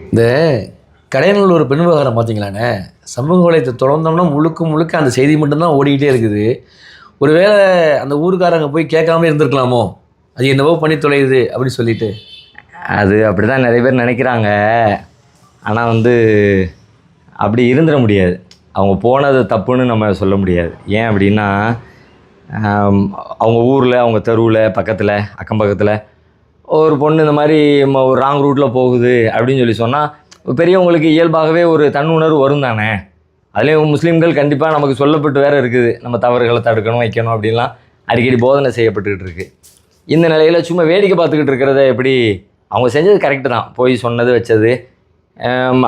இந்த கடையனூர் ஒரு பெண் விவகாரம் பார்த்தீங்களாண்ணே, சமூக வலைத்தை தொடர்ந்தோம்னா முழுக்க முழுக்க அந்த செய்தி மட்டும்தான் ஓடிக்கிட்டே இருக்குது. ஒருவேளை அந்த ஊருக்காரங்க போய் கேட்காம இருந்திருக்கலாமோ, அது என்னவோ பண்ணி தொலையுது அப்படின்னு சொல்லிட்டு. அது அப்படி தான் நிறைய பேர் நினைக்கிறாங்க. ஆனால் அப்படி இருந்துட முடியாது. அவங்க போனது தப்புன்னு நம்ம சொல்ல முடியாது. ஏன் அப்படின்னா, அவங்க ஊரில், அவங்க தெருவில், பக்கத்தில், அக்கம் பக்கத்தில் ஒரு பொண்ணு இந்த மாதிரி ஒரு ராங் ரூட்டில் போகுது அப்படின்னு சொல்லி சொன்னால், பெரியவங்களுக்கு இயல்பாகவே ஒரு தன்னுணர்வு வரும் தானே. அதுலேயும் முஸ்லீம்கள் கண்டிப்பாக நமக்கு சொல்லப்பட்டு வேறு இருக்குது, நம்ம தவறுகளை தடுக்கணும், வைக்கணும் அப்படின்லாம் அடிக்கடி போதனை செய்யப்பட்டுக்கிட்டு இருக்குது. இந்த நிலையில் சும்மா வேடிக்கை பார்த்துக்கிட்டு இருக்கிறத எப்படி, அவங்க செஞ்சது கரெக்டு தான், போய் சொன்னது வச்சது.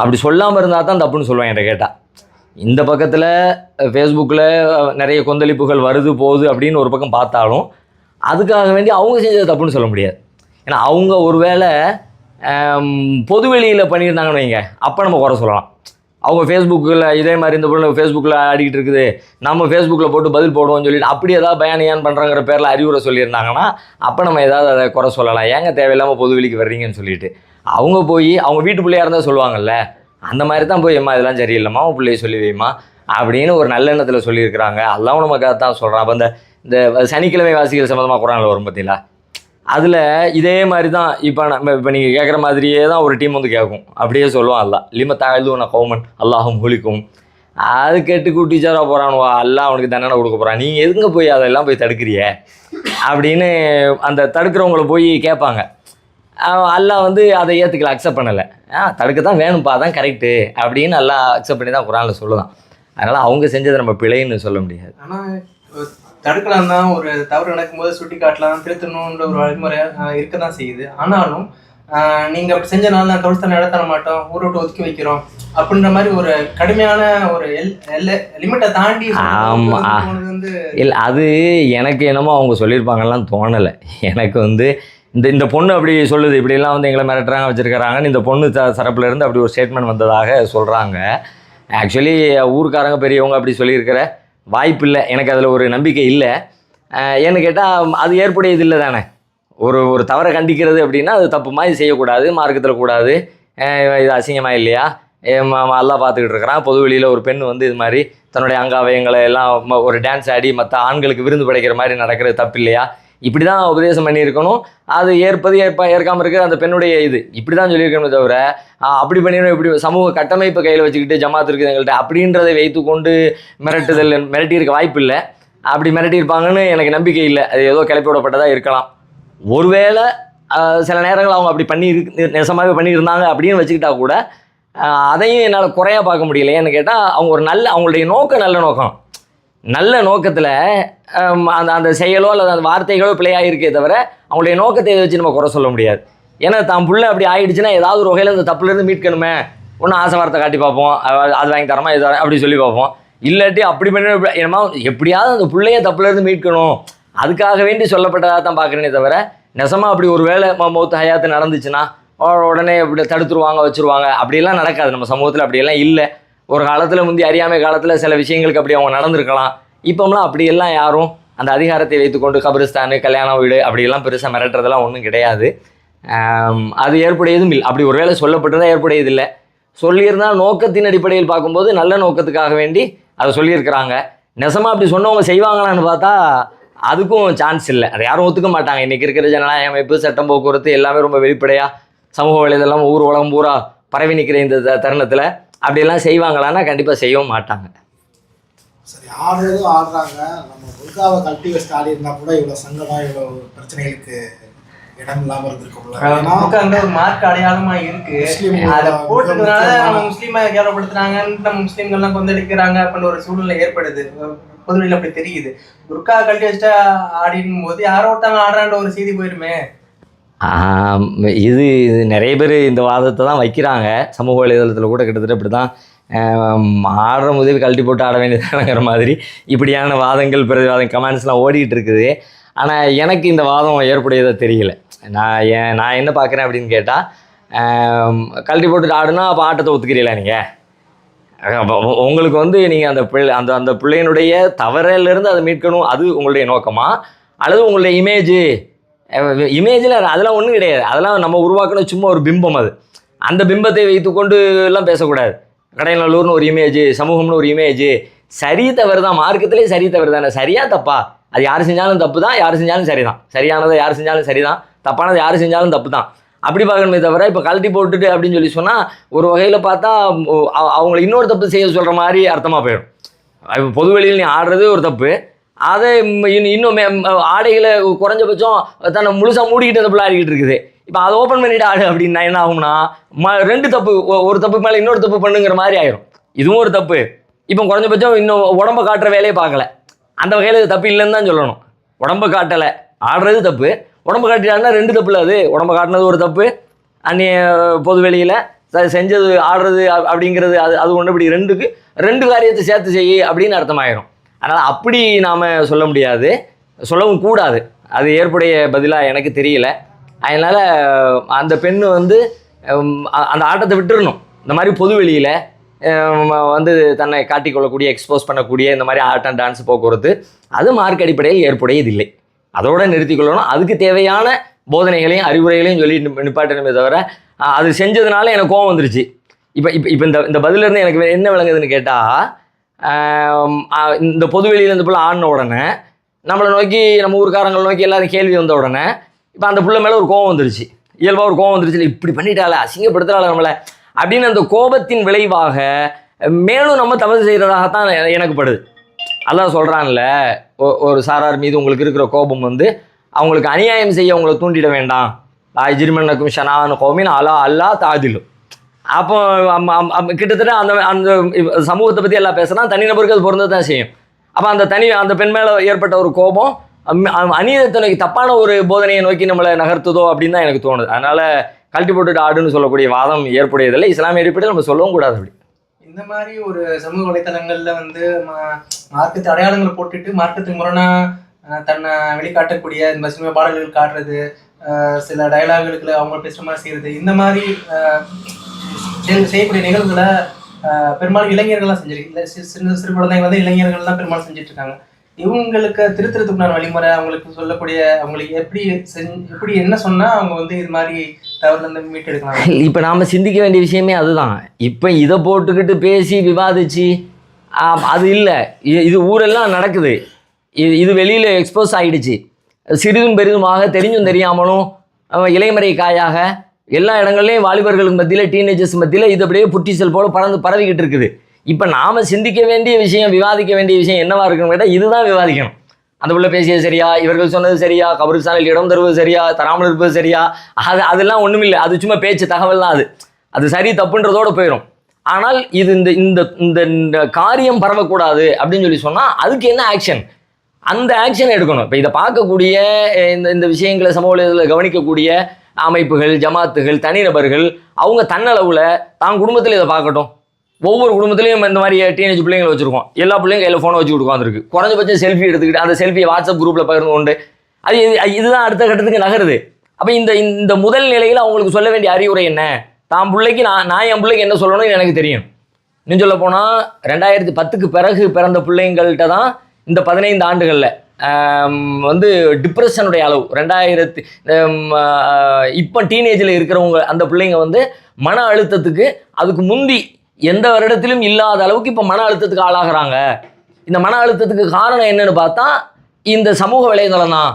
அப்படி சொல்லாமல் இருந்தால் தான் தப்புன்னு சொல்லுவேன் என்கிட்ட கேட்டால். இந்த பக்கத்தில் ஃபேஸ்புக்கில் நிறைய கொந்தளிப்புகள் வருது போகுது அப்படின்னு ஒரு பக்கம் பார்த்தாலும், அதுக்காக வேண்டி அவங்க செஞ்சது தப்புன்னு சொல்ல முடியாது. ஏன்னா அவங்க ஒரு வேளை பொதுவெளியில் பண்ணியிருந்தாங்கன்னு வைங்க, அப்போ நம்ம குறை சொல்லலாம். அவங்க ஃபேஸ்புக்கில் இதே மாதிரி இந்த பொண்ணு ஃபேஸ்புக்கில் ஆடிக்கிட்டு இருக்குது, நம்ம ஃபேஸ்புக்கில் போட்டு பதில் போடுவோம்னு சொல்லிட்டு அப்படி ஏதாவது பயானியான் பண்ணுறாங்கிற பேரில் அறிவுரை சொல்லியிருந்தாங்கன்னா அப்போ நம்ம ஏதாவது அதை குறை சொல்லலாம். ஏங்க தேவையில்லாமல் பொதுவெளிக்கு வர்றீங்கன்னு சொல்லிட்டு. அவங்க போய் அவங்க வீட்டு பிள்ளையாக இருந்தால் சொல்லுவாங்கல்ல, அந்த மாதிரி தான் போய் அம்மா இதெல்லாம் சரியில்லைம்மா, உன் பிள்ளையை சொல்லி வைமா அப்படின்னு ஒரு நல்லெண்ணத்தில் சொல்லியிருக்கிறாங்க. அதெல்லாம் நமக்காக தான் சொல்கிறான். அப்போ இந்த சனிக்கிழமை வாசிகள் சம்மந்தமாக குரானில் வரும் பார்த்தீங்களா, அதில் இதே மாதிரி தான் இப்போ நீங்கள் கேட்குற மாதிரியே தான் ஒரு டீம் கேட்கும். அப்படியே சொல்லுவான், அல்லா லிம தாழ்ந்து நான் கௌமன் அல்லாஹும் ஹுலிக்கும். அது கேட்டு டீச்சராக போகிறானுவா, அல்லா அவனுக்கு தண்டனை கொடுக்க போகிறான், நீங்கள் எதுங்க போய் அதெல்லாம் போய் தடுக்கிறிய அப்படின்னு அந்த தடுக்கிறவங்கள போய் கேட்பாங்க. அல்லா அதை ஏற்றுக்கல, அக்செப்ட் பண்ணலை. தடுக்க தான் வேணும்ப்பா, தான் கரெக்டு அப்படின்னு நல்லா அக்செப்ட் பண்ணி தான் குரானில் சொல்லுதான். அதனால் அவங்க செஞ்சதை நம்ம பிழைன்னு சொல்ல முடியாது. ஆனால் தடுக்கலாம் தான், ஒரு தவறு நடக்கும்போது சுட்டி காட்டலாம், திருத்தணுன்ற ஒரு வழிமுறை இருக்க தான் செய்யுது. ஆனாலும் நீங்கள் அப்படி செஞ்சனால நான் கவுன்சில் நடத்த மாட்டோம், ஊரை விட்டு ஒதுக்கி வைக்கிறோம் அப்படின்ற மாதிரி ஒரு கடுமையான ஒரு லிமிட்டை தாண்டி இல்லை, அது எனக்கு என்னமோ அவங்க சொல்லியிருப்பாங்கலாம் தோணலை. எனக்கு இந்த பொண்ணு அப்படி சொல்லுது, இப்படிலாம் எங்களை மிரட்டுறாங்க வச்சுருக்கிறாங்கன்னு இந்த பொண்ணு தரப்புலேருந்து அப்படி ஒரு ஸ்டேட்மெண்ட் வந்ததாக சொல்கிறாங்க. ஆக்சுவலி ஊருக்காரங்க பெரியவங்க அப்படி சொல்லியிருக்கிற வாய்ப்பு இல்லை, எனக்கு அதில் ஒரு நம்பிக்கை இல்லை. ஏன்னு கேட்டால் அது ஏற்புடையது இல்லை தானே. ஒரு தவறை கண்டிக்கிறது அப்படின்னா அது தப்பு மாதிரி செய்யக்கூடாது, மார்க்கத்தில் கூடாது. இது அசிங்கமாக இல்லையா, எல்லாம் பார்த்துக்கிட்டு இருக்கிறான். பொது வெளியில் ஒரு பெண் இது மாதிரி தன்னுடைய அங்காவயங்களை எல்லாம் ஒரு டான்ஸ் ஆடி மற்ற ஆண்களுக்கு விருந்து படைக்கிற மாதிரி நடக்கிறது தப்பு இல்லையா, இப்படி தான் உபதேசம் பண்ணியிருக்கணும். அது ஏற்காமல் இருக்கிற அந்த பெண்ணுடைய இப்படி தான் சொல்லியிருக்கணுமே தவிர, அப்படி பண்ணிடணும், இப்படி சமூக கட்டமைப்பை கையில் வச்சுக்கிட்டு ஜமாத் இருக்குது எங்கள்கிட்ட அப்படின்றதை வைத்து கொண்டு மிரட்டியிருக்க வாய்ப்பு இல்லை. அப்படி மிரட்டியிருப்பாங்கன்னு எனக்கு நம்பிக்கை இல்லை. அது ஏதோ கிளப்பி விடப்பட்டதாக இருக்கலாம். ஒருவேளை சில நேரங்கள் அவங்க அப்படி நெசமாகவே பண்ணியிருந்தாங்க அப்படின்னு வச்சுக்கிட்டா கூட அதையும் என்னால் குறையாக பார்க்க முடியல. ஏன்னு கேட்டால் அவங்க அவங்களுடைய நோக்கம் நல்ல நோக்கத்தில் அந்த செயலோ அல்லது அந்த வார்த்தைகளோ பிழையாக இருக்கே தவிர அவங்களுடைய நோக்கத்தை இதை வச்சு நம்ம குறை சொல்ல முடியாது. ஏன்னா தான் புள்ள அப்படி ஆகிடுச்சுன்னா ஏதாவது ஒரு வகையில் அந்த தப்புலேருந்து மீட்கணுமே, ஒன்றும் ஆசை வார்த்தை காட்டி பார்ப்போம், அது வாங்கி தரமா இது அப்படி சொல்லி பார்ப்போம். இல்லாட்டி அப்படி பண்ணி என்னமா எப்படியாவது அந்த பிள்ளைய தப்புலேருந்து மீட்கணும், அதுக்காக வேண்டி சொல்லப்பட்டதாக தான் பார்க்குறேனே தவிர, நெசமாக அப்படி ஒரு வேளை மௌத்து ஹயாத்து நடந்துச்சுன்னா உடனே இப்படி தடுத்துருவாங்க வச்சுருவாங்க அப்படிலாம் நடக்காது. நம்ம சமூகத்தில் அப்படியெல்லாம் இல்லை. ஒரு காலத்தில் அறியாமை காலத்தில் சில விஷயங்களுக்கு அப்படி அவங்க நடந்திருக்கலாம். இப்போம்லாம் அப்படியெல்லாம் யாரும் அந்த அதிகாரத்தை வைத்துக்கொண்டு கபிரிஸ்தானு, கல்யாண வீடு அப்படியெல்லாம் பெருசாக மிரட்டுறதெல்லாம் ஒன்றும் கிடையாது. அது ஏற்புடையதும் இல்லை. அப்படி ஒரு வேளை சொல்லப்பட்டதாக ஏற்புடையதில்லை. சொல்லியிருந்தால் நோக்கத்தின் அடிப்படையில் பார்க்கும்போது நல்ல நோக்கத்துக்காக வேண்டி அதை சொல்லியிருக்கிறாங்க. நெசமாக அப்படி சொன்னவங்க செய்வாங்களான்னு பார்த்தா அதுக்கும் சான்ஸ் இல்லை. அதை யாரும் ஒத்துக்க மாட்டாங்க. இன்றைக்கி இருக்கிற ஜனநாயக அமைப்பு, சட்டம், போக்குவரத்து எல்லாமே ரொம்ப வெளிப்படையாக சமூக வலைதளம் ஊர் உலகம் பூரா பரவி நிற்கிற இந்த தருணத்தில் அப்படியெல்லாம் செய்வாங்களான்னா கண்டிப்பாக செய்யவும் மாட்டாங்க. சரி, ஆடுறதும் ஆடுறாங்க. நம்ம புர்காவை கல்ட்டி வச்சு ஆடி இருந்தால் கூட இவ்வளோ சங்கடம், இவ்வளோ பிரச்சனைகளுக்கு இடம் இல்லாமல் இருந்திருக்கும். ஒரு மார்க் அடையாளமா இருக்கு. அதை போட்டதுனால நம்ம முஸ்லீமை கேவலப்படுத்துறாங்கன்னு நம்ம முஸ்லீம்கள்லாம் கொந்தளிக்கிறாங்க அப்படின்னு ஒரு சூழ்நிலை ஏற்படுது. பொதுவெளியில் அப்படி தெரியுது. புர்கா கல்ட்டி வச்சுட்டா ஆடிடும் போது யாரோ ஒருத்தாங்க ஆடுறான்ற ஒரு செய்தி போயிருமே. இது நிறைய பேர் இந்த வாதத்தை தான் வைக்கிறாங்க. சமூக வலைதளத்தில் கூட கிட்டத்தட்ட இப்படி தான் ஆடுற முதல் கழட்டி போட்டு ஆட வேண்டியதானங்கிற மாதிரி இப்படியான வாதங்கள் பிரதிவாதம் கமெண்ட்ஸ்லாம் ஓடிக்கிட்டு இருக்குது. ஆனால் எனக்கு இந்த வாதம் ஏற்புடையதாக தெரியல. நான் என்ன பார்க்குறேன் அப்படின்னு கேட்டால், கழட்டி போட்டு ஆடுனா அப்போ ஆட்டத்தை ஒத்துக்கிறீங்களா நீங்கள்? உங்களுக்கு நீங்கள் அந்த பிள்ளையினுடைய தவறிலிருந்து அதை மீட்கணும், அது உங்களுடைய நோக்கமா? அல்லது உங்களுடைய இமேஜில் அதெல்லாம் ஒன்றும் கிடையாது. அதெல்லாம் நம்ம உருவாக்கின சும்மா ஒரு பிம்பம். அது அந்த பிம்பத்தை வைத்துக்கொண்டு எல்லாம் பேசக்கூடாது. கடையநல்லூர்னு ஒரு இமேஜ், சமூகம்னு ஒரு இமேஜ். சரி தவறு தான், மார்க்கத்திலே சரி தவறு தானே. சரியா தப்பா, அது யார் செஞ்சாலும் தப்பு தான், யார் செஞ்சாலும் சரி தான். சரியானதை யார் செஞ்சாலும் சரி தான், தப்பானதை யார் செஞ்சாலும் தப்பு தான். அப்படி பார்க்கணுமே தவிர இப்போ கழட்டி போட்டுட்டு அப்படின்னு சொல்லி சொன்னால் ஒரு வகையில் பார்த்தா அவங்களை இன்னொரு தப்பு செய்ய சொல்கிற மாதிரி அர்த்தமாக போயிடும். இப்போ பொது வெளியில் நீ ஆடுறது ஒரு தப்பு, அதை இன்னும் ஆடைகளை குறைஞ்சபட்சம் தன்னை முழுசாக மூடிக்கிட்டு அந்த பிள்ளை ஆடிக்கிட்டு இருக்குது. இப்போ அதை ஓப்பன் பண்ணிட்டு ஆடு அப்படின்னா என்ன ஆகும்னா ரெண்டு தப்பு, ஒரு தப்பு மேலே இன்னொரு தப்பு பண்ணுங்கிற மாதிரி ஆயிரும். இதுவும் ஒரு தப்பு. இப்போ குறைஞ்சபட்சம் இன்னும் உடம்பை காட்டுற வேலையே பார்க்கல. அந்த வகையில் இது தப்பு இல்லைன்னு தான் சொல்லணும். உடம்பை காட்டலை, ஆடுறது தப்பு. உடம்பு காட்டிட்டாங்கன்னா ரெண்டு தப்பு இல்லை. அது உடம்பை காட்டினது ஒரு தப்பு, அன்னைய பொது வெளியில் செஞ்சது ஆடுறது அப்படிங்கிறது அது ஒன்று. இப்படி ரெண்டு காரியத்தை சேர்த்து செய்ய அப்படின்னு அர்த்தமாயிரும். அதனால் அப்படி நாம் சொல்ல முடியாது, சொல்லவும் கூடாது. அது ஏற்புடைய பதிலாக எனக்கு தெரியல. அதனால் அந்த பெண்ணு வந்து அந்த ஆட்டத்தை விட்டுறணும். இந்த மாதிரி பொது வெளியில் வந்து தன்னை காட்டிக்கொள்ளக்கூடிய, எக்ஸ்போஸ் பண்ணக்கூடிய இந்த மாதிரி ஆர்ட் அண்ட் டான்ஸ் போக்குவரத்து அது மார்க் அடிப்படையில் ஏற்புடையதில்லை. அதோடு நிறுத்திக்கொள்ளணும். அதுக்கு தேவையான போதனைகளையும் அறிவுரைகளையும் சொல்லி நிப்பாட்டணுமே தவிர அது செஞ்சதுனால எனக்கு கோவம் வந்துருச்சு. இப்போ இந்த பதிலிருந்து எனக்கு என்ன விளங்குதுன்னு கேட்டால், இந்த பொதுவெளியில் இந்த பிள்ளை ஆடின உடனே நம்மளை நோக்கி, நம்ம ஊருக்காரங்களை நோக்கி எல்லாரும் கேள்வி வந்த உடனே இப்போ அந்த பிள்ளை மேலே ஒரு கோவம் வந்துருச்சு. இயல்பாக ஒரு கோவம் வந்துருச்சு, இல்லை இப்படி பண்ணிட்டால, அசிங்கப்படுத்துகிறாள் நம்மளை அப்படின்னு. அந்த கோபத்தின் விளைவாக மேலும் நம்ம தவறு செய்கிறதாகத்தான் எனக்கு படுது. அல்லாஹ் சொல்கிறான்ல, ஒரு சாரார் மீது உங்களுக்கு இருக்கிற கோபம் வந்து அவங்களுக்கு அநியாயம் செய்ய அவங்கள தூண்டிட வேண்டாம். ஜிர்மன்னக்கும் ஷனான் கோமின் அல்லா தாதிலும். அப்போ கிட்டத்தட்ட அந்த சமூகத்தை பற்றி எல்லாம் பேசுகிறான். தனிநபருக்கு அது பொருந்த தான் செய்யும். அப்போ அந்த பெண் மேலே ஏற்பட்ட ஒரு கோபம் அநீதத்தை நோக்கி, தப்பான ஒரு போதனையை நோக்கி நம்மளை நகர்த்துதோ அப்படின்னு தான் எனக்கு தோணுது. அதனால் கழட்டி போட்டுட்டு ஆடுன்னு சொல்லக்கூடிய வாதம் ஏற்புடையதில்லை. இஸ்லாமிய அடிப்படையில் நம்ம சொல்லவும் கூடாது. அப்படி இந்த மாதிரி ஒரு சமூக வலைத்தளங்கள்ல வந்து மார்க்கத்து அடையாளங்களை போட்டுட்டு மார்க்கத்துக்கு முரணா தன்னை வெளிக்காட்டக்கூடிய இந்த சினிமா பாடல்கள் காட்டுறது, சில டயலாகுகளுக்கு அவங்க பேசுகிற மாதிரி செய்யறது, இந்த மாதிரி செய்யக்கூடிய நிகழ்வுகளை பெரும்பாலும் இளைஞர்கள்லாம் செஞ்சிருக்கு. சிறு குழந்தைகள் வந்து இளைஞர்கள் தான் பெரும்பாலும் செஞ்சுட்டு இருக்காங்க. இவங்களுக்கு திருத்தத்துக்குண்டான வழிமுறை, அவங்களுக்கு சொல்லக்கூடிய, அவங்களுக்கு எப்படி என்ன சொன்னால் அவங்க வந்து இது மாதிரி தவறுலேருந்து மீட்டு எடுக்கலாம். இப்போ நாம் சிந்திக்க வேண்டிய விஷயமே அதுதான். இப்போ இதை போட்டுக்கிட்டு பேசி விவாதிச்சு அது இல்லை. இது ஊரெல்லாம் நடக்குது. இது வெளியில் எக்ஸ்போஸ் ஆகிடுச்சு. சிறிதும் பெரிதுமாக தெரிஞ்சும் தெரியாமலும் இலைமறை காயாக எல்லா இடங்கள்லையும் வாலிபர்களுக்கு மத்தியில், டீனேஜர்ஸ் மத்தியில் இது அப்படியே புட்டிசல் போல பரவிக்கிட்டு இருக்குது. இப்போ நாம் சிந்திக்க வேண்டிய விஷயம், விவாதிக்க வேண்டிய விஷயம் என்னவா இருக்குன்னு கேட்டால் இதுதான் விவாதிக்கணும். அந்த உள்ள பேசியது சரியா, இவர்கள் சொன்னது சரியா, கபரிஸ்தானில் இடம் தருவது சரியா, தராமல் இருப்பது சரியா, அதெல்லாம் ஒன்றும் இல்லை. அது சும்மா பேச்சு தகவல் தான். அது சரி தப்புன்றதோடு போயிடும். ஆனால் இது இந்த காரியம் பரவக்கூடாது அப்படின்னு சொல்லி சொன்னால் அதுக்கு என்ன ஆக்ஷன், அந்த ஆக்ஷன் எடுக்கணும். இப்போ இதை பார்க்கக்கூடிய இந்த விஷயங்களை சமூகத்தில் கவனிக்கக்கூடிய அமைப்புகள், ஜமாத்துகள், தனிநபர்கள் அவங்க தன்னளவில் தான் குடும்பத்தில் இதை பார்க்கட்டும். ஒவ்வொரு குடும்பத்துலையும் இந்த மாதிரி டீனேஜ் பிள்ளைங்களை வச்சுருக்கோம். எல்லா பிள்ளைங்க கையில் ஃபோனை வச்சு உட்காந்துருக்கு. குறைஞ்சபட்சம் செல்ஃபி எடுத்துக்கிட்டு அந்த செல்ஃபியை வாட்ஸ்அப் குரூப்பில் பகிர்ந்து கொண்டு இதுதான் அடுத்த கட்டத்துக்கு நகருது. அப்போ இந்த முதல் நிலையில் அவங்களுக்கு சொல்ல வேண்டிய அறிவுரை என்ன? தான் பிள்ளைக்கு நான் என் பிள்ளைக்கு என்ன சொல்லணும்னு எனக்கு தெரியும். இன்னும் சொல்ல போனால் 2010க்கு பிறகு பிறந்த பிள்ளைங்கள்ட்ட தான் இந்த 15 ஆண்டுகளில் வந்து டிப்ரெஷனுடைய அளவு 2000 இப்போ டீனேஜில் இருக்கிறவங்க அந்த பிள்ளைங்க வந்து மன அழுத்தத்துக்கு அதுக்கு முந்தி எந்த வருடத்திலும் இல்லாத அளவுக்கு இப்போ மன அழுத்தத்துக்கு ஆளாகிறாங்க. இந்த மன அழுத்தத்துக்கு காரணம் என்னன்னு பார்த்தா இந்த சமூக வலைதளம் தான்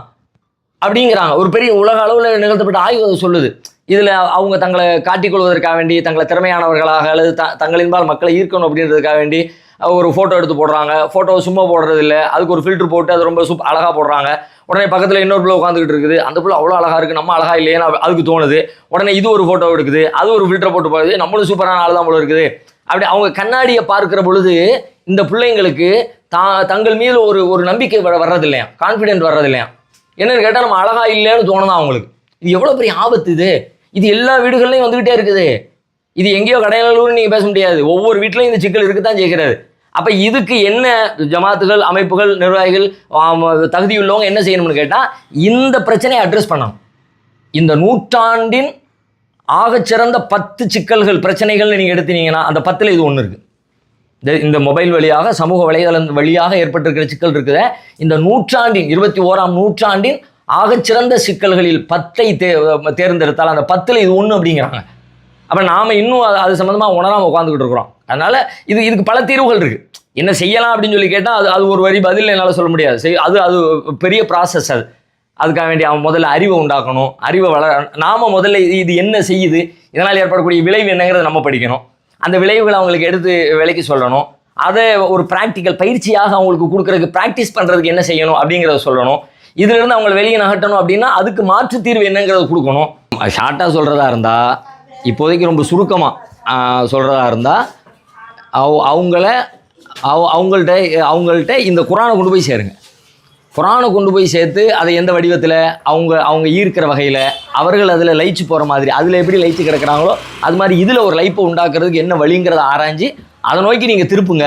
அப்படிங்கிறாங்க. ஒரு பெரிய உலக அளவில் நிகழ்த்தப்பட்ட ஆய்வு சொல்லுது. இதில் அவங்க தங்களை காட்டிக்கொள்வதற்காக வேண்டி, தங்களை திறமையானவர்களாக அல்லது தங்களின்பால் மக்களை ஈர்க்கணும் அப்படின்றதுக்காக வேண்டி ஒரு ஃபோட்டோ எடுத்து போடுறாங்க. ஃபோட்டோ சும்மா போடுறது இல்லை, அதுக்கு ஒரு ஃபில்டர் போட்டு அது ரொம்ப அழகாக போடுறாங்க. உடனே பக்கத்தில் இன்னொரு பிள்ளை உட்காந்துக்கிட்டு இருக்குது. அந்த பிள்ளை அவ்வளோ அழகாக இருக்குது, நம்ம அழகாக இல்லையேன்னு அதுக்கு தோணுது. உடனே இது ஒரு ஃபோட்டோ எடுக்குது, அது ஒரு ஃபில்டர் போட்டு போகுது, நம்மளும் சூப்பரான ஆள் தான் போல இருக்குது. அப்படி அவங்க கண்ணாடியை பார்க்குற பொழுது இந்த பிள்ளைங்களுக்கு தங்கள் மீது ஒரு நம்பிக்கை வர்றதில்லையா, கான்ஃபிடென்ட் வர்றதில்லையா. என்னன்னு கேட்டால் நம்ம அழகா இல்லைன்னு தோணுதான் அவங்களுக்கு. இது எவ்வளோ பெரிய ஆபத்து. இது எல்லா வீடுகள்லையும் வந்துக்கிட்டே இருக்குது. இது எங்கேயோ கடையநல்லூர்னு நீங்கள் பேச முடியாது. ஒவ்வொரு வீட்லையும் இந்த சிக்கல் இருக்குதான் செய்கிறது. அப்போ இதுக்கு என்ன ஜமாத்துகள், அமைப்புகள், நிர்வாகிகள், தகுதியுள்ளவங்க என்ன செய்யணும்னு கேட்டால் இந்த பிரச்சனையை அட்ரஸ் பண்ணணும். இந்த நூற்றாண்டின் ஆகச்சிறந்த 10 சிக்கல்கள், பிரச்சனைகள்னு நீங்கள் எடுத்தீங்கன்னா அந்த 10ல் இது ஒன்று இருக்குது. இந்த மொபைல் வழியாக, சமூக வலைதளம் வழியாக ஏற்பட்டிருக்கிற சிக்கல் இருக்குது. இந்த நூற்றாண்டின் 21ஆம் நூற்றாண்டின் ஆகச்சிறந்த சிக்கல்களில் 10ஐ தேர்ந்தெடுத்தால் அந்த 10ல் இது ஒன்று அப்படிங்கிறாங்க. அப்போ நாம் இன்னும் அது சம்மந்தமாக உணராமல் உட்காந்துக்கிட்டு இருக்கிறோம். அதனால் இதுக்கு பல தீர்வுகள் இருக்குது. என்ன செய்யலாம் அப்படின்னு சொல்லி கேட்டால் அது ஒரு வரி பதில் என்னால் சொல்ல முடியாது. அது பெரிய ப்ராசஸ். அதுக்காக வேண்டி அவன் முதல்ல அறிவை உண்டாக்கணும், அறிவை நாம் முதல்ல இது என்ன செய்யுது, இதனால் ஏற்படக்கூடிய விளைவு என்னங்கிறத நம்ம படிக்கணும். அந்த விளைவுகளை அவங்களுக்கு எடுத்து விலைக்கு சொல்லணும். அதை ஒரு ப்ராக்டிக்கல் பயிற்சியாக அவங்களுக்கு கொடுக்குறதுக்கு ப்ராக்டிஸ் பண்ணுறதுக்கு என்ன செய்யணும் அப்படிங்கிறத சொல்லணும். இதிலிருந்து அவங்களை வெளியே நகட்டணும் அப்படின்னா அதுக்கு மாற்று தீர்வு என்னங்கிறத கொடுக்கணும். ஷார்ட்டாக சொல்கிறதா இருந்தால், இப்போதைக்கு ரொம்ப சுருக்கமாக சொல்கிறதா இருந்தால், அவங்கள்ட்ட இந்த குரானை கொண்டு போய் சேருங்க. குரானை கொண்டு போய் சேர்த்து அதை எந்த வடிவத்தில் அவங்க ஈர்க்கிற வகையில் அவர்கள் அதில் லயிச்சு போகிற மாதிரி, அதில் எப்படி லயிச்சு கிடக்கிறாங்களோ அது மாதிரி இதில் ஒரு லைப்பை உண்டாக்குறதுக்கு என்ன வழிங்கிறத ஆராய்ஞ்சு அதை நோக்கி நீங்கள் திருப்புங்க.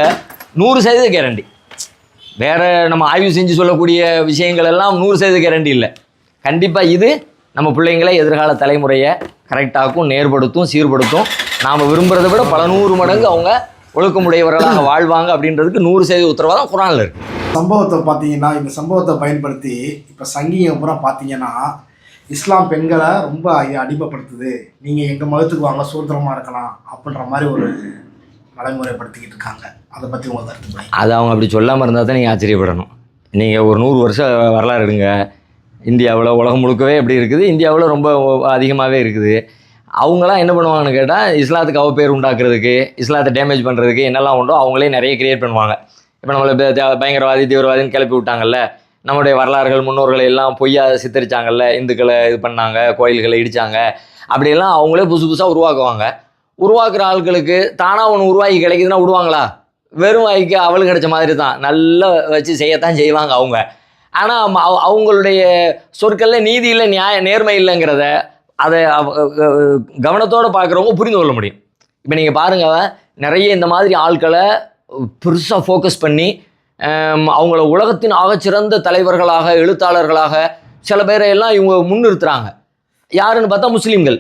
100% கேரண்டி. வேறு நம்ம ஆய்வு செஞ்சு சொல்லக்கூடிய விஷயங்கள் எல்லாம் 100% கேரண்டி இல்லை. கண்டிப்பாக இது நம்ம பிள்ளைங்களை எதிர்கால தலைமுறையை கரெக்டாக்கும், நேர்படுத்தும், சீர்படுத்தும். நாம் விரும்புகிறத விட பல 100 மடங்கு அவங்க ஒழுக்கமுடையவர்களாக வாழ்வாங்க அப்படின்றதுக்கு 100% உத்தரவாதம் குரானில் இருக்குது. சம்பவத்தை பார்த்தீங்கன்னா, இந்த சம்பவத்தை பயன்படுத்தி இப்போ சங்கிங்க பூரா பார்த்தீங்கன்னா இஸ்லாம் பெண்களை ரொம்ப அடிமைப்படுத்துது, நீங்கள் எங்கள் மதத்துக்கு வாங்க சுதந்திரமாக இருக்கலாம் அப்படின்ற மாதிரி ஒரு நடைமுறைப்படுத்திக்கிட்டு இருக்காங்க. அதை பற்றி உங்கள் கருத்து? அது அவங்க அப்படி சொல்லாமல் இருந்தால் தான் நீங்கள் ஆச்சரியப்படணும். நீங்கள் ஒரு 100 வருஷம் வரலாறு எடுங்க. இந்தியாவில் உலகம் முழுக்கவே எப்படி இருக்குது, இந்தியாவில் ரொம்ப அதிகமாகவே இருக்குது. அவங்களாம் என்ன பண்ணுவாங்கன்னு கேட்டால், இஸ்லாத்துக்கு பேர் உண்டாக்குறதுக்கு, இஸ்லாத்தை டேமேஜ் பண்ணுறதுக்கு என்னெல்லாம் உண்டோ அவங்களே நிறைய கிரியேட் பண்ணுவாங்க. இப்போ நம்மளை பயங்கரவாதி தீவிரவாதின்னு கிளப்பி விட்டாங்கல்ல, நம்முடைய வரலாறுகள் முன்னோர்களை எல்லாம் பொய்யா சித்தரிச்சாங்கல்ல, இந்துக்களை இது பண்ணாங்க, கோயில்களை இடித்தாங்க, அப்படியெல்லாம் அவங்களே புதுசாக உருவாக்குவாங்க. உருவாக்குற ஆட்களுக்கு தானாக ஒன்று உருவாக்கி கிடைக்குதுன்னா விடுவாங்களா? வெறும் வாய்க்கு அவளுக்கு கிடைச்ச மாதிரி தான், நல்லா வச்சு செய்யத்தான் செய்வாங்க அவங்க. ஆனால் அவங்களுடைய சொற்களில் நீதி இல்லை, நேர்மை இல்லைங்கிறத அதை கவனத்தோடு பார்க்குறவங்க புரிந்து கொள்ள முடியும். இப்போ நீங்கள் பாருங்கள், நிறைய இந்த மாதிரி ஆட்களை பெருசாக ஃபோக்கஸ் பண்ணி அவங்கள உலகத்தின் ஆகச்சிறந்த தலைவர்களாக, எழுத்தாளர்களாக சில பேரை எல்லாம் இவங்க முன்னிறுத்துறாங்க. யாருன்னு பார்த்தா முஸ்லீம்களை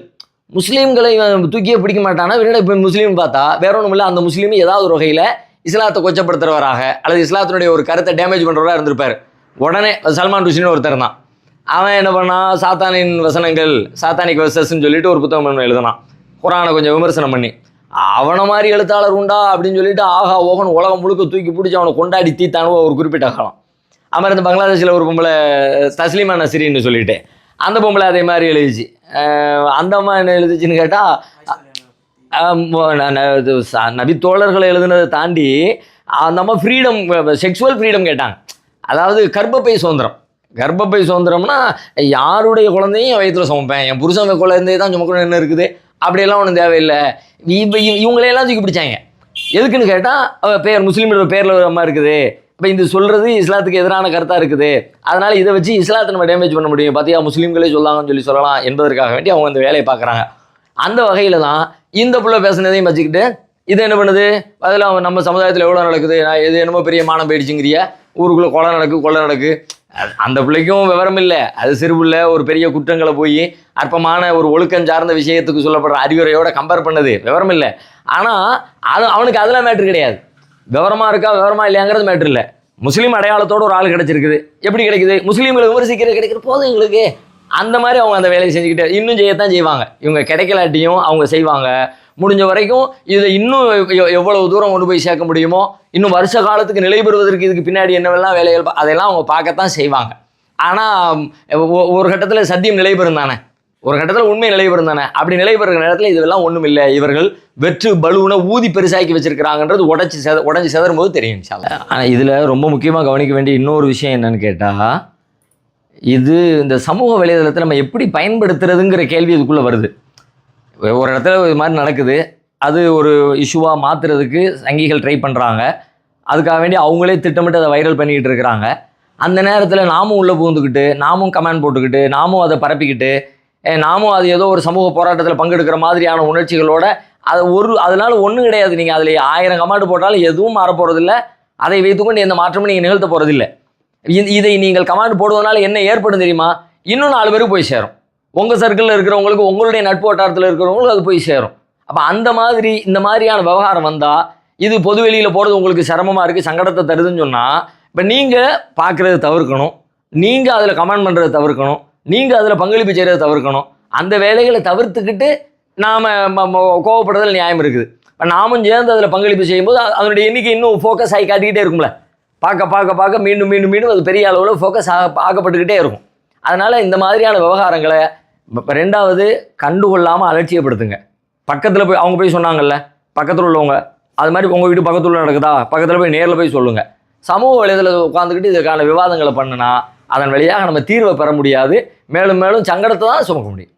தூக்கியே பிடிக்க மாட்டானா. இப்போ முஸ்லீம் பார்த்தா வேற ஒன்றும் இல்லை, அந்த முஸ்லீம் ஏதாவது ஒரு வகையில் இஸ்லாத்தை கொச்சப்படுத்துகிறவராக அல்லது இஸ்லாத்தினுடைய ஒரு கருத்தை டேமேஜ் பண்ணுறவராக இருந்திருப்பார். உடனே சல்மான் ருஷ்டின்னு ஒருத்தர் தான், அவன் என்ன பண்ணான், சாத்தானின் வசனங்கள், சாத்தானிக் வெர்சஸ்ன்னு சொல்லிட்டு ஒரு புத்தகம் எழுதினான், குரானை கொஞ்சம் விமர்சனம் பண்ணி. அவனை மாதிரி எழுத்தாளர் உண்டா அப்படின்னு சொல்லிட்டு ஆஹா ஓகன் உலகம் முழுக்க தூக்கி பிடிச்சி அவனை கொண்டாடி தீத்தானுவோ ஒரு குறிப்பிட்ட காலம். அப்புறம் இந்த பங்களாதேஷில் ஒரு பொம்பளை தஸ்லீமா நஸ்ரீன்னு சொல்லிட்டு அந்த பொம்பளை அதே மாதிரி எழுதிச்சு. அந்த அம்மா என்ன எழுதிச்சுன்னு கேட்டால், நபித்தோழர்களை எழுதுனதை தாண்டி அந்த அம்மா ஃப்ரீடம், செக்ஷுவல் ஃப்ரீடம் கேட்டாங்க. அதாவது கர்ப்பப்பை சுதந்திரம்னா யாருடைய குழந்தையும் வயிற்றுல சுமப்பேன், என் புருஷன் குழந்தைய தான் சுமக்கணும், என்ன இருக்குது, அப்படியெல்லாம் ஒன்றும் தேவையில்லை. இவங்களையெல்லாம் தூக்கி பிடிச்சாங்க. எதுக்குன்னு கேட்டால், பேர் முஸ்லீமோட பேரில் ஒரு அம்மா இருக்குது, இப்போ இது சொல்கிறது இஸ்லாத்துக்கு எதிரான கருத்தாக இருக்குது, அதனால் இதை வச்சு இஸ்லாத்தை நம்ம டேமேஜ் பண்ண முடியும், பார்த்தியா முஸ்லீம்களே சொல்லாங்கன்னு சொல்லலாம் என்பதற்காக வேண்டி அவங்க அந்த வேலையை பார்க்குறாங்க. அந்த வகையில் தான் இந்த புள்ள பேசுனதையும் வச்சுக்கிட்டு இது என்ன பண்ணுது, அதில் நம்ம சமுதாயத்தில் எவ்வளோ நடக்குது, நான் எது என்னமோ பெரிய மானம் போயிடுச்சுங்கிறிய, ஊருக்குள்ளே கொலை நடக்கு. அந்த பிள்ளைக்கும் விவரம் இல்லை, அது சிறுபிள்ளை ஒரு பெரிய குற்றங்களை போய் அற்பமான ஒரு ஒழுக்கம் சார்ந்த விஷயத்துக்கு சொல்லப்படுற அறிவுரையோட கம்பேர் பண்ணது விவரம் இல்லை. ஆனால் அவனுக்கு அதெல்லாம் மேட்ரு கிடையாது. விவரமாக இருக்கா விவரமா இல்லையாங்கிறது மேட்ரு இல்லை. முஸ்லீம் அடையாளத்தோடு ஒரு ஆள் கிடச்சிருக்குது, எப்படி கிடைக்குது, முஸ்லீம்களை விமர்சிக்கிறது கிடைக்கிற போதும் எங்களுக்கு. அந்த மாதிரி அவங்க அந்த வேலையை செஞ்சுக்கிட்டு இன்னும் செய்யத்தான் செய்வாங்க. இவங்க கிடைக்கலாட்டியும் அவங்க செய்வாங்க. முடிஞ்ச வரைக்கும் இதை இன்னும் எவ்வளவு தூரம் கொண்டு போய் சேர்க்க முடியுமோ, இன்னும் வருஷ காலத்துக்கு நிலை பெறுவதற்கு இதுக்கு பின்னாடி என்னவெல்லாம் வேலைகள் அதெல்லாம் அவங்க பார்க்கத்தான் செய்வாங்க. ஆனால் ஒரு கட்டத்தில் சத்தியம் நிலை பெறும் தானே, ஒரு கட்டத்தில் உண்மை நிலை பெறும் தானே. அப்படி நிலை பெறுகிற நேரத்தில் இதெல்லாம் ஒன்றும் இல்லை, இவர்கள் வெற்று பலூனை ஊதி பெருசாக்கி வச்சிருக்கிறாங்கன்றது உடஞ்சி செதறும்போது தெரியும். ஆனால் இதில் ரொம்ப முக்கியமாக கவனிக்க வேண்டிய இன்னொரு விஷயம் என்னன்னு கேட்டால், இது இந்த சமூக வலைதளத்தை நம்ம எப்படி பயன்படுத்துறதுங்கிற கேள்வி இதுக்குள்ளே வருது. ஒரு இடத்துல இது மாதிரி நடக்குது, அது ஒரு இஷ்யூவாக மாற்றுறதுக்கு சங்கிகள் ட்ரை பண்ணுறாங்க. அதுக்காக வேண்டி அவங்களே திட்டமிட்டு அதை வைரல் பண்ணிக்கிட்டு இருக்கிறாங்க. அந்த நேரத்தில் நாமும் உள்ளே பூந்துக்கிட்டு, நாமும் கமெண்ட் போட்டுக்கிட்டு, நாமும் அதை பரப்பிக்கிட்டு, நாமும் அது ஏதோ ஒரு சமூக போராட்டத்தில் பங்கெடுக்கிற மாதிரியான உணர்ச்சிகளோட அதனால் ஒன்றும் கிடையாது. நீங்கள் அதில் 1000 கமெண்ட் போட்டாலும் எதுவும் மாறப்போகிறதில்ல, அதை வைத்துக்கொண்டு எந்த மாற்றமும் நீங்கள் நிகழ்த்த போகிறதில்லை. இதை நீங்கள் கமெண்ட் போடுவதனால என்ன ஏற்படும் தெரியுமா, இன்னும் 4 பேருக்கு போய் சேரும். உங்கள் சர்க்கிளில் இருக்கிறவங்களுக்கு, உங்களுடைய நட்பு வட்டாரத்தில் இருக்கிறவங்களுக்கு அது போய் சேரும். அப்போ இந்த மாதிரியான விவகாரம் வந்தால் இது பொது வெளியில் போகிறது உங்களுக்கு சிரமமாக இருக்குது, சங்கடத்தை தருதுன்னு சொன்னால், இப்போ நீங்கள் பார்க்குறத தவிர்க்கணும், நீங்கள் அதில் கமெண்ட் பண்ணுறதை தவிர்க்கணும், நீங்கள் அதில் பங்களிப்பு செய்கிறத தவிர்க்கணும். அந்த வேலைகளை தவிர்த்துக்கிட்டு நாம் கோவப்படுறதுல நியாயம் இருக்குது. இப்போ நாமும் சேர்ந்து அதில் பங்களிப்பு செய்யும்போது அதனுடைய எண்ணிக்கை இன்னும் ஃபோக்கஸ் ஆகி காட்டிக்கிட்டே இருக்கும்ல. பார்க்க மீண்டும் அது பெரிய அளவில் ஃபோக்கஸ் ஆகப்பட்டுக்கிட்டே இருக்கும். அதனால் இந்த மாதிரியான விவகாரங்களை இப்போ 2வது கண்டுகொள்ளாமல் அலட்சியப்படுத்துங்க. பக்கத்தில் போய் அவங்க போய் சொன்னாங்கல்ல, பக்கத்தில் உள்ளவங்க அது மாதிரி உங்கள் வீட்டு பக்கத்தில் நடக்குதா, பக்கத்தில் போய் நேரில் போய் சொல்லுங்கள். சமூக வலைதளத்தில் உட்காந்துக்கிட்டு இதுக்கான விவாதங்களை பண்ணுனா அதன் வழியாக நம்ம தீர்வை பெற முடியாது. மேலும் சங்கடத்தை தான் சுமக்க முடியும்.